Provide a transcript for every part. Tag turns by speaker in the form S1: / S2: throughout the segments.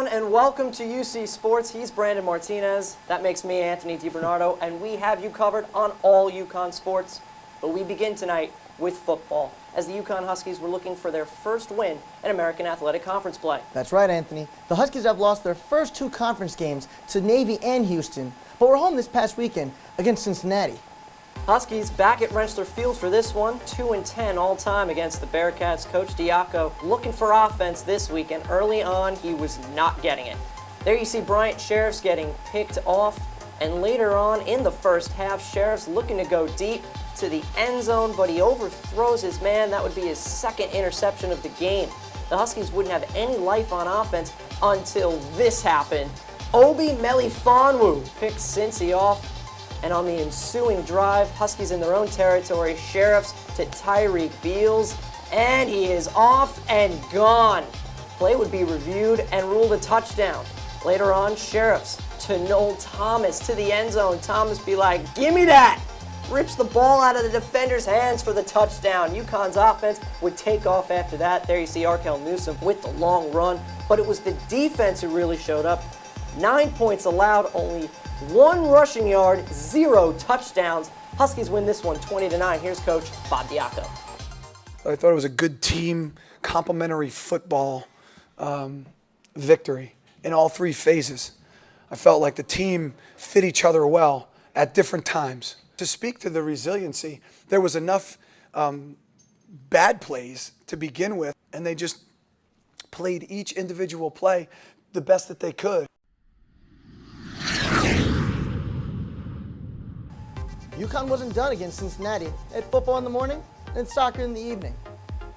S1: everyone, and welcome to UC Sports. He's Brandon Martinez. That makes me Anthony DiBernardo, and we have you covered on all UConn sports. But we begin tonight with football, as the UConn Huskies were looking for their first win in American Athletic Conference play.
S2: That's right, Anthony. The Huskies have lost their first two conference games to Navy and Houston, but were home this past weekend against Cincinnati.
S1: Huskies back at Rensselaer Field for this one, 2-10 all-time against the Bearcats. Coach Diaco looking for offense this week, and early on he was not getting it. There you see Bryant Sheriffs getting picked off, and later on in the first half, Sheriffs looking to go deep to the end zone, but he overthrows his man. That would be his second interception of the game. The Huskies wouldn't have any life on offense until this happened. Obi Melifonwu picked Cincy off, and on the ensuing drive, Huskies in their own territory, Sheriffs to Tyreek Beals, and he is off and gone. Play would be reviewed and ruled a touchdown. Later on, Sheriffs to Noel Thomas to the end zone. Thomas be like, "Give me that!" Rips the ball out of the defender's hands for the touchdown. UConn's offense would take off after that. There you see Arkel Newsome with the long run, but it was the defense who really showed up. 9 points allowed, only 1 rushing yard, 0 touchdowns. Huskies win this one 20-9. Here's Coach Bob Diaco.
S3: I thought it was a good team, complementary football victory in all 3 phases. I felt like the team fit each other well at different times. To speak to the resiliency, there was enough bad plays to begin with, and they just played each individual play the best that they could.
S2: UConn wasn't done against Cincinnati. They had football in the morning and soccer in the evening.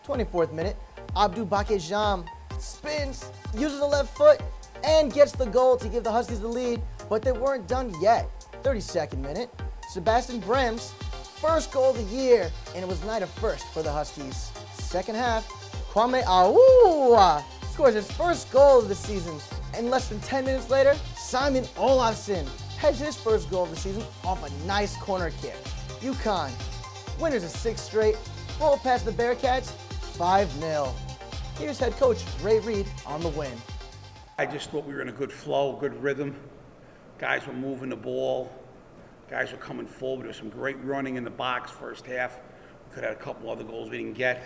S2: 24th minute, Abdou Bakejam spins, uses the left foot, and gets the goal to give the Huskies the lead, but they weren't done yet. 32nd minute, Sebastian Brem's first goal of the year, and it was night of first for the Huskies. Second half, Kwame Awuah scores his first goal of the season, and less than 10 minutes later, Simon Olafsson heads his first goal of the season off a nice corner kick. UConn, winners of 6 straight, roll past the Bearcats 5-0. Here's head coach Ray Reed on the win.
S4: I just thought we were in a good flow, good rhythm. Guys were moving the ball. Guys were coming forward. There was some great running in the box first half. We could have had a couple other goals we didn't get.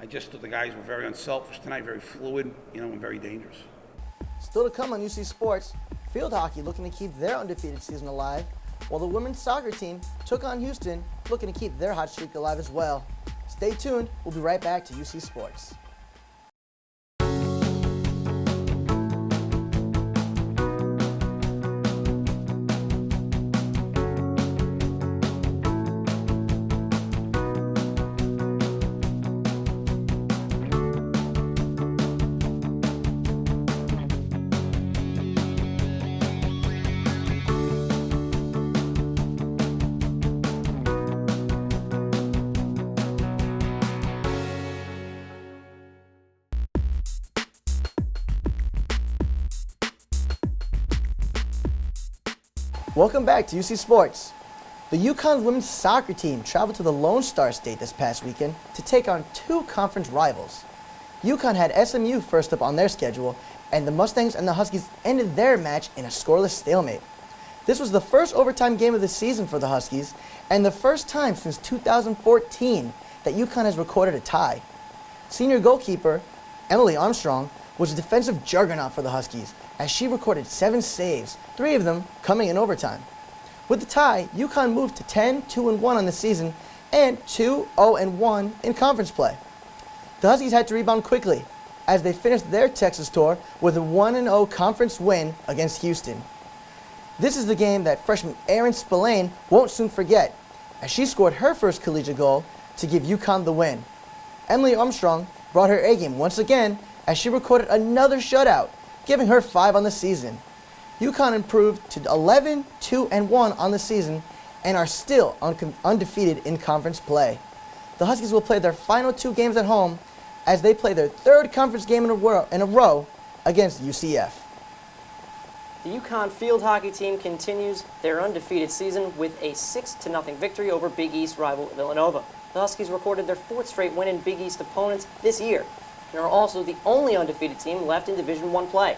S4: I just thought the guys were very unselfish tonight, very fluid, and very dangerous.
S2: Still to come on UC Sports, field hockey looking to keep their undefeated season alive, while the women's soccer team took on Houston, looking to keep their hot streak alive as well. Stay tuned. We'll be right back to UC Sports. Welcome back to UC Sports. The UConn women's soccer team traveled to the Lone Star State this past weekend to take on 2 conference rivals. UConn had SMU first up on their schedule, and the Mustangs and the Huskies ended their match in a scoreless stalemate. This was the first overtime game of the season for the Huskies, and the first time since 2014 that UConn has recorded a tie. Senior goalkeeper Emily Armstrong was a defensive juggernaut for the Huskies, as she recorded 7 saves, 3 of them coming in overtime. With the tie, UConn moved to 10-2-1 on the season and 2-0-1 in conference play. The Huskies had to rebound quickly as they finished their Texas tour with a 1-0 conference win against Houston. This is the game that freshman Erin Spillane won't soon forget, as she scored her first collegiate goal to give UConn the win. Emily Armstrong brought her A-game once again as she recorded another shutout, giving her 5 on the season. UConn improved to 11-2-1 on the season and are still undefeated in conference play. The Huskies will play their final 2 games at home as they play their 3rd conference game in a row against UCF.
S1: The UConn field hockey team continues their undefeated season with a 6-0 victory over Big East rival Villanova. The Huskies recorded their 4th straight win in Big East opponents this year and are also the only undefeated team left in Division I play.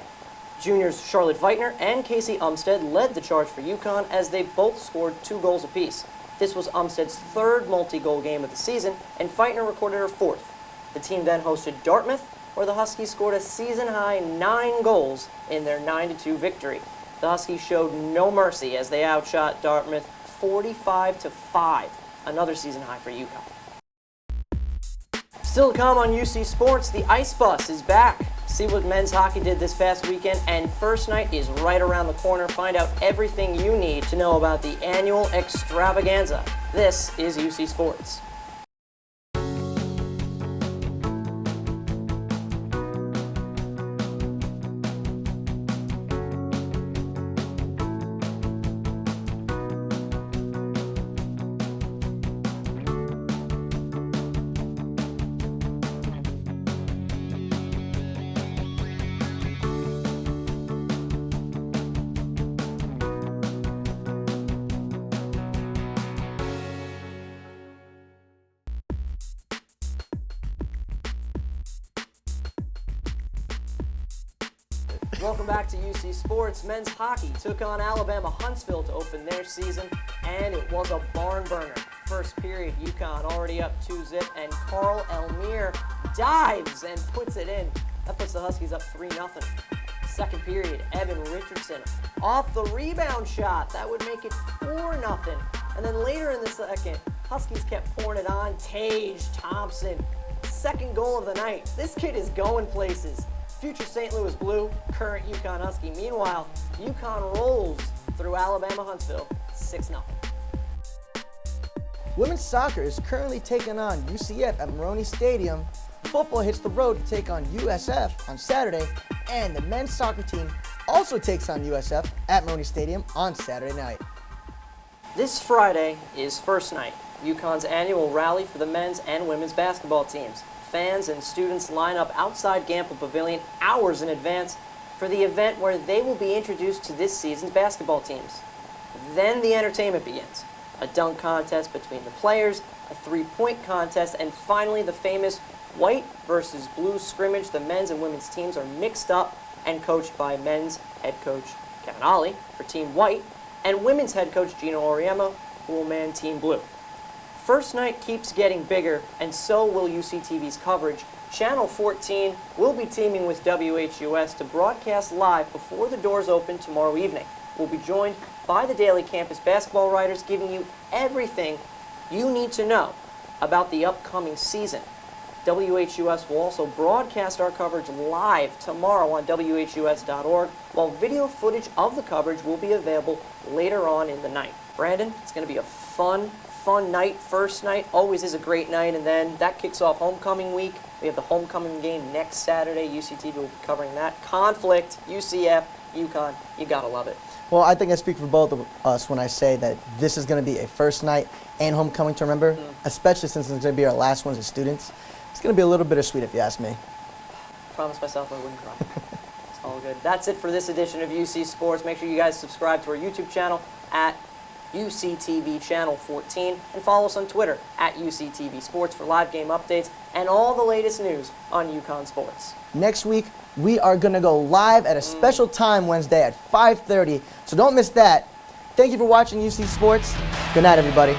S1: Juniors Charlotte Veitner and Casey Umstead led the charge for UConn as they both scored 2 goals apiece. This was Umstead's 3rd multi-goal game of the season, and Veitner recorded her 4th. The team then hosted Dartmouth, where the Huskies scored a season-high 9 goals in their 9-2 victory. The Huskies showed no mercy as they outshot Dartmouth 45-5, another season high for UConn. Still to come on UC Sports, the Ice Bus is back. See what men's hockey did this past weekend, and first night is right around the corner. Find out everything you need to know about the annual extravaganza. This is UC Sports. Welcome back to UC Sports. Men's hockey took on Alabama Huntsville to open their season, and it was a barn burner. First period, UConn already up 2-0, and Carl Elmire dives and puts it in. That puts the Huskies up 3-0. Second period, Evan Richardson off the rebound shot. That would make it 4-0. And then later in the second, Huskies kept pouring it on. Tage Thompson, second goal of the night. This kid is going places. Future St. Louis Blue, current UConn Husky. Meanwhile, UConn rolls through Alabama Huntsville 6-0.
S2: Women's soccer is currently taking on UCF at Maroney Stadium. Football hits the road to take on USF on Saturday, and the men's soccer team also takes on USF at Maroney Stadium on Saturday night.
S1: This Friday is first night, UConn's annual rally for the men's and women's basketball teams. Fans and students line up outside Gamble Pavilion hours in advance for the event where they will be introduced to this season's basketball teams. Then the entertainment begins. A dunk contest between the players, a three-point contest, and finally the famous white versus blue scrimmage. The men's and women's teams are mixed up and coached by men's head coach Kevin Ollie for Team White and women's head coach Gino Auriemma, who will man Team Blue. First night keeps getting bigger, and so will UCTV's coverage. Channel 14 will be teaming with WHUS to broadcast live before the doors open tomorrow evening. We'll be joined by the Daily Campus basketball writers, giving you everything you need to know about the upcoming season. WHUS will also broadcast our coverage live tomorrow on WHUS.org, while video footage of the coverage will be available later on in the night. Brandon, it's going to be a fun night. First night always is a great night, and then that kicks off homecoming week. We have the homecoming game next Saturday. UCTV will be covering that. Conflict, UCF, UConn, you gotta love it.
S2: Well, I think I speak for both of us when I say that this is going to be a first night and homecoming to remember, especially since it's going to be our last one as students. It's going to be a little bittersweet if you ask me.
S1: Promise myself I wouldn't cry. It's all good. That's it for this edition of UC Sports. Make sure you guys subscribe to our YouTube channel at UCTV Channel 14 and follow us on Twitter at UCTV Sports for live game updates and all the latest news on UConn sports.
S2: Next week, we are going to go live at a special time Wednesday at 5:30, so don't miss that. Thank you for watching UC Sports. Good night, everybody.